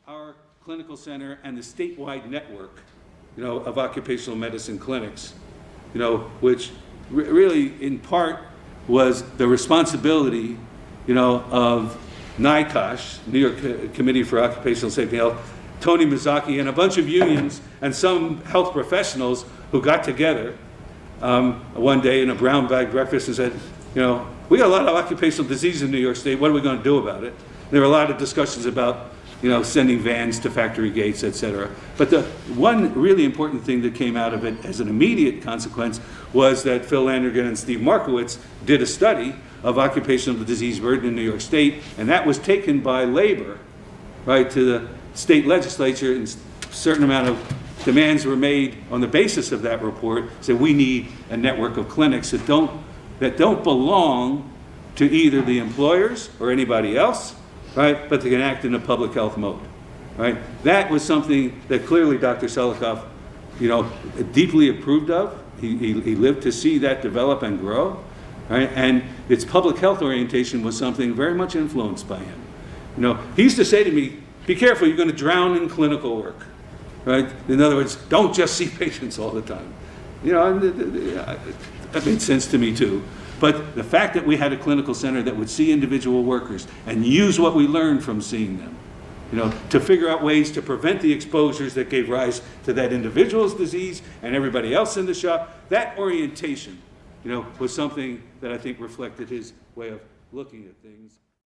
our clinical center and the statewide network, of occupational medicine clinics, which really in part was the responsibility, of NICOSH, New York Committee for Occupational Safety and Health, Tony Mazzocchi, and a bunch of unions and some health professionals who got together one day in a brown bag breakfast and said, we got a lot of occupational disease in New York State. What are we going to do about it? There were a lot of discussions about, sending vans to factory gates, et cetera. But the one really important thing that came out of it as an immediate consequence was that Phil Landrigan and Steve Markowitz did a study of occupational disease burden in New York State, and that was taken by labor, right, to the state legislature, and a certain amount of demands were made on the basis of that report. So we need a network of clinics that don't belong to either the employers or anybody else, right? But they can act in a public health mode, right? That was something that clearly Dr. Selikoff, deeply approved of. He lived to see that develop and grow, right? And its public health orientation was something very much influenced by him. He used to say to me, "Be careful, you're going to drown in clinical work." Right? In other words, don't just see patients all the time. That made sense to me too. But the fact that we had a clinical center that would see individual workers and use what we learned from seeing them, to figure out ways to prevent the exposures that gave rise to that individual's disease and everybody else in the shop, that orientation, was something that I think reflected his way of looking at things.